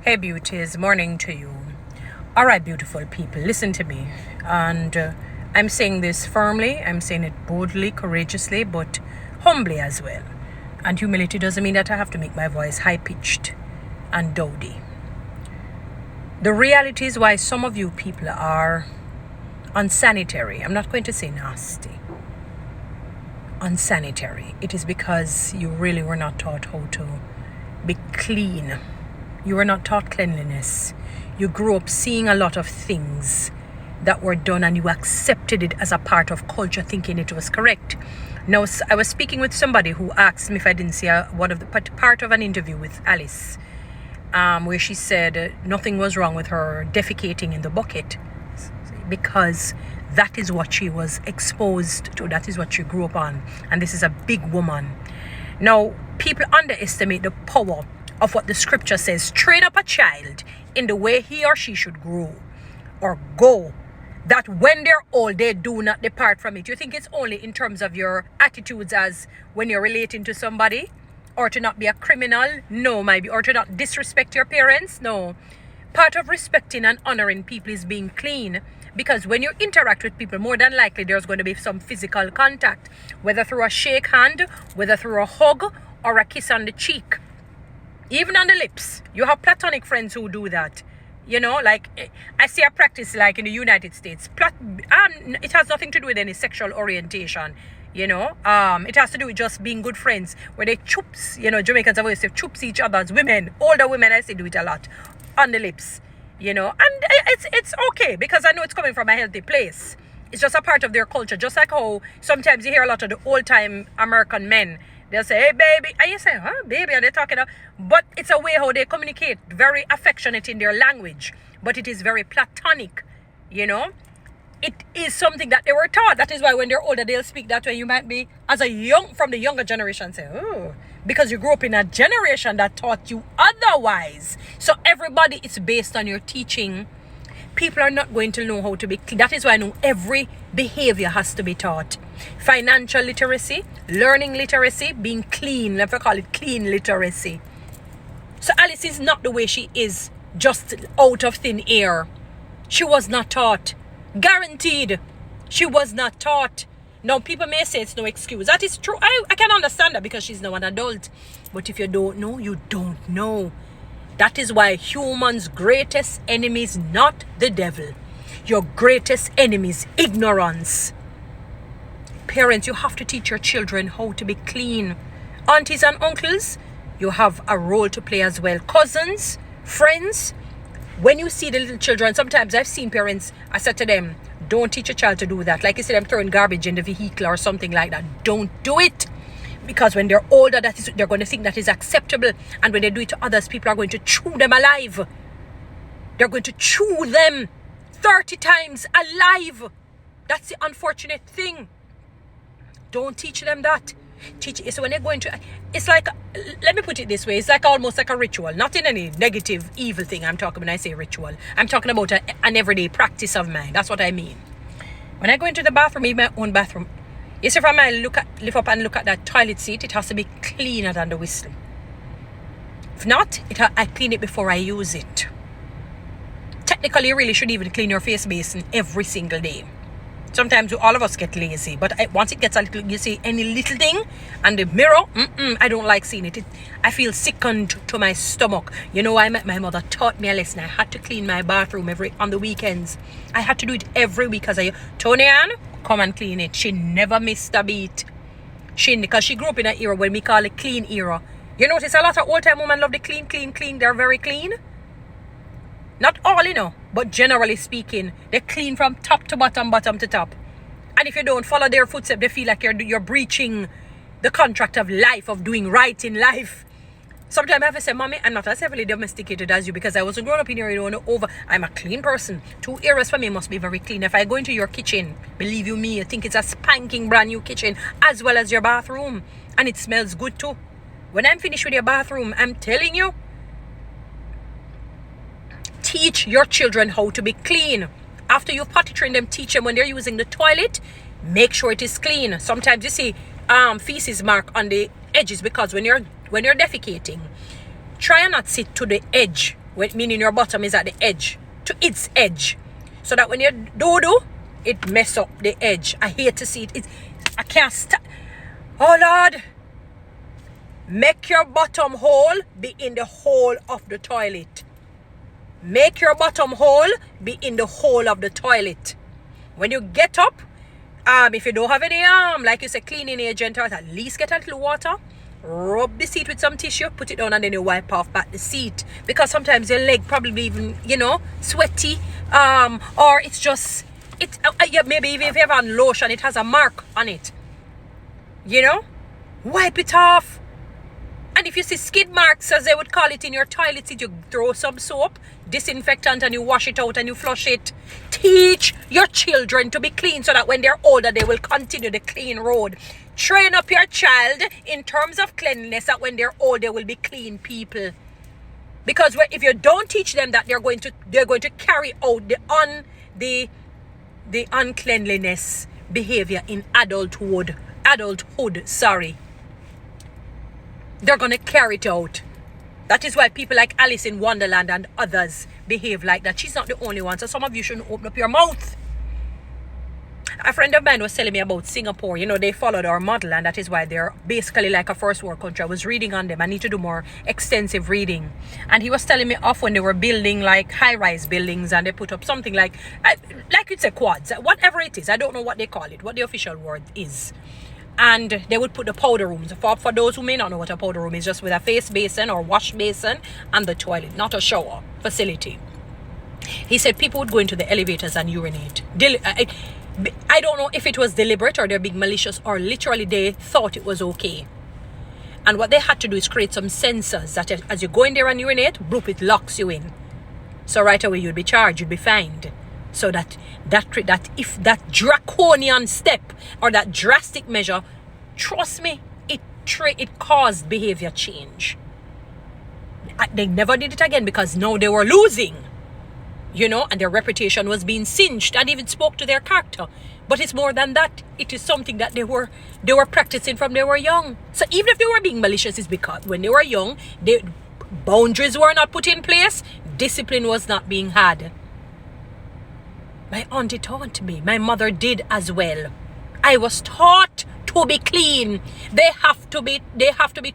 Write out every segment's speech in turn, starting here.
Hey beauties, morning to you. Alright, beautiful people, listen to me. And I'm saying this firmly, I'm saying it boldly, courageously, but humbly as well. And humility doesn't mean that I have to make my voice high-pitched and dowdy. The reality is why some of you people are unsanitary. I'm not going to say nasty. Unsanitary. It is because you really were not taught how to be clean. You were not taught cleanliness. You grew up seeing a lot of things that were done and you accepted it as a part of culture, thinking it was correct. Now, I was speaking with somebody who asked me if I didn't see part of an interview with Alice, where she said nothing was wrong with her defecating in the bucket because that is what she was exposed to. That is what she grew up on. And this is a big woman. Now, people underestimate the power of what the scripture says. Train up a child in the way he or she should grow or go, that when they're old, they do not depart from it. You think it's only in terms of your attitudes as when you're relating to somebody, or to not be a criminal? No, maybe. Or to not disrespect your parents? No. Part of respecting and honoring people is being clean. Because when you interact with people, more than likely there's going to be some physical contact, whether through a shake hand, whether through a hug, or a kiss on the cheek. Even on the lips. You have platonic friends who do that. You know, like I see a practice like in the United States. It has nothing to do with any sexual orientation. You know, it has to do with just being good friends. Where they chups, you know, Jamaicans always say chups each other's women. Older women, I say, do it a lot. On the lips. You know, and it's okay because I know it's coming from a healthy place. It's just a part of their culture. Just like how sometimes you hear a lot of the old-time American men. They'll say, hey, baby. And you say, huh, baby? And they're talking. But it's a way how they communicate. Very affectionate in their language. But it is very platonic, you know. It is something that they were taught. That is why when they're older, they'll speak that way. You might be, from the younger generation, say, oh. Because you grew up in a generation that taught you otherwise. So everybody, it's based on your teaching. People are not going to know how to be clean. That is why I know every behavior has to be taught. Financial literacy, learning literacy, being clean. Let me call it clean literacy. So Alice is not the way she is, just out of thin air. She was not taught. Guaranteed, she was not taught. Now, people may say it's no excuse. That is true. I can understand that because she's now an adult. But if you don't know, you don't know. That is why humans' greatest enemy is not the devil. Your greatest enemy is ignorance. Parents, you have to teach your children how to be clean. Aunties and uncles, you have a role to play as well. Cousins, friends. When you see the little children, sometimes I've seen parents, I said to them, don't teach a child to do that. Like you said, I'm throwing garbage in the vehicle or something like that. Don't do it. Because when they're older, they're going to think that is acceptable. And when they do it to others, people are going to chew them alive. They're going to chew them 30 times alive. That's the unfortunate thing. Don't teach them that. Teach it. So when they're going to, it's like, let me put it this way, it's like almost like a ritual, not in any negative evil thing I'm talking when I say ritual. I'm talking about an everyday practice of mine. That's what I mean. When I go into the bathroom, even my own bathroom, you see, if I lift up and look at that toilet seat, it has to be cleaner than the whistle. If not, I clean it before I use it. Technically, you really should even clean your face basin every single day. Sometimes all of us get lazy, but once it gets a little, you see any little thing and the mirror, I don't like seeing it. I feel sickened to my stomach. You know, my mother taught me a lesson. I had to clean my bathroom on the weekends. I had to do it every week because Toni-Ann, come and clean it. She never missed a beat. Because she grew up in an era when we call it clean era. You notice a lot of old-time women love the clean. They're very clean. Not all, you know, but generally speaking, they clean from top to bottom, bottom to top. And if you don't follow their footsteps, they feel like you're breaching the contract of life, of doing right in life. Sometimes I have to say, Mommy, I'm not as heavily domesticated as you because I wasn't grown up in your area over. I'm a clean person. 2 areas for me must be very clean. If I go into your kitchen, believe you me, I think it's a spanking brand new kitchen as well as your bathroom. And it smells good too. When I'm finished with your bathroom, I'm telling you, teach your children how to be clean. After you've potty trained them, teach them when they're using the toilet, make sure it is clean. Sometimes you see feces mark on the edges because when you're defecating, try and not sit to the edge meaning your bottom is at the edge, to its edge. So that when you do, it mess up the edge. I hate to see it. I can't stand. Oh Lord. Make your bottom hole be in the hole of the toilet. Make your bottom hole be in the hole of the toilet. When you get up, if you don't have any like you say, cleaning agent, or at least get a little water, rub the seat with some tissue, put it down, and then you wipe off back the seat. Because sometimes your leg probably even, sweaty, or it's just, maybe even if you have on lotion, it has a mark on it. Wipe it off. And if you see skid marks, as they would call it in your toilet seat, you throw some soap, disinfectant, and you wash it out and you flush it. Teach your children to be clean so that when they're older, they will continue the clean road. Train up your child in terms of cleanliness, that when they're old, they will be clean people. Because if you don't teach them that, they're going to carry out the uncleanliness behavior in adulthood. They're going to carry it out. That is why people like Alice in Wonderland and others behave like that. She's not the only one. So some of you shouldn't open up your mouth. A friend of mine was telling me about Singapore. They followed our model, and that is why they're basically like a first world country. I was reading on them. I need to do more extensive reading. And he was telling me off when they were building like high-rise buildings, and they put up something like it's a quads, whatever it is. I don't know what they call it, what the official word is. And they would put the powder rooms. For those who may not know what a powder room is, just with a face basin or wash basin and the toilet, not a shower facility. He said people would go into the elevators and urinate. I don't know if it was deliberate or they're being malicious, or literally they thought it was okay. And what they had to do is create some sensors that as you go in there and urinate, bloop, it locks you in. So right away you'd be charged, you'd be fined. So that if that draconian step or that drastic measure, trust me, it caused behavior change. They never did it again because now they were losing, and their reputation was being singed, and even spoke to their character. But it's more than that. It is something that they were practicing from they were young. So even if they were being malicious, it's because when they were young, boundaries were not put in place, discipline was not being had. My auntie taught me. My mother did as well. I was taught to be clean. They have to be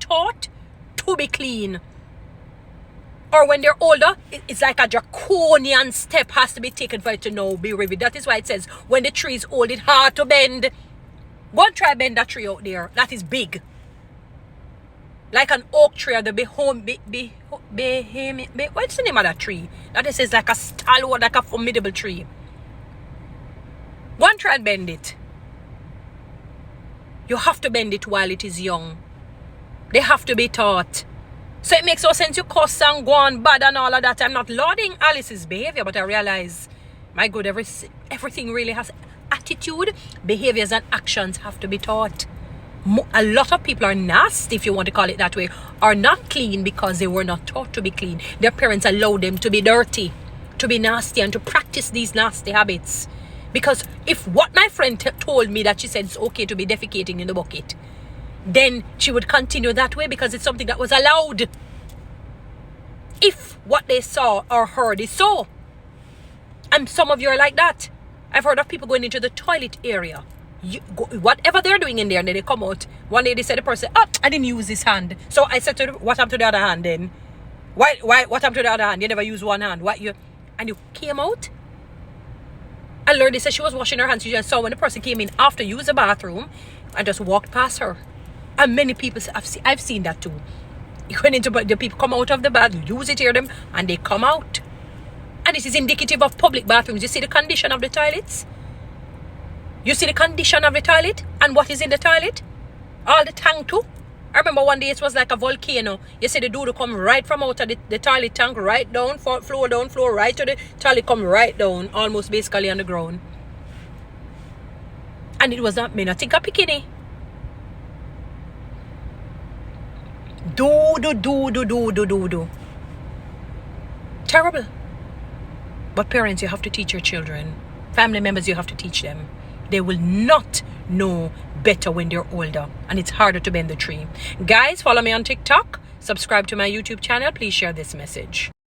taught to be clean. Or when they're older, it's like a draconian step has to be taken for it to know, be reviewed. That is why it says when the tree is old, it's hard to bend. Go and try bend that tree out there. That is big. Like an oak tree or the what's the name of that tree? That is like a stalwart, like a formidable tree. Go and try and bend it. You have to bend it while it is young. They have to be taught. So it makes no sense you cuss and go on bad and all of that. I'm not lauding Alice's behavior, but I realize, my God, everything really has attitude, behaviors, and actions have to be taught. A lot of people are nasty, if you want to call it that way, are not clean because they were not taught to be clean. Their parents allowed them to be dirty, to be nasty, and to practice these nasty habits. Because if what my friend told me, that she said it's okay to be defecating in the bucket, then she would continue that way because it's something that was allowed. If what they saw or heard is so. And some of you are like that. I've heard of people going into the toilet area. Whatever they're doing in there, and then they come out. One day they said, the person, I didn't use this hand. So I said to them, what happened to the other hand then? Why what happened to the other hand? You never use one hand. And you came out? I learned, they said she was washing her hands. She just saw when the person came in after use the bathroom and just walked past her. And many people, I've seen that too. When the people come out of the bath, use it, hear them, and they come out. And this is indicative of public bathrooms. You see the condition of the toilets? You see the condition of the toilet? And what is in the toilet? All the tank too. I remember one day it was like a volcano. You see the dude come right from out of the toilet tank, right down, floor down, floor, right to the toilet, come right down, almost basically on the ground. And it was not me, not think a bikini. Do. Terrible. But parents, you have to teach your children. Family members, you have to teach them. They will not know better when they're older, and it's harder to bend the tree. Guys, follow me on TikTok. Subscribe to my YouTube channel. Please share this message.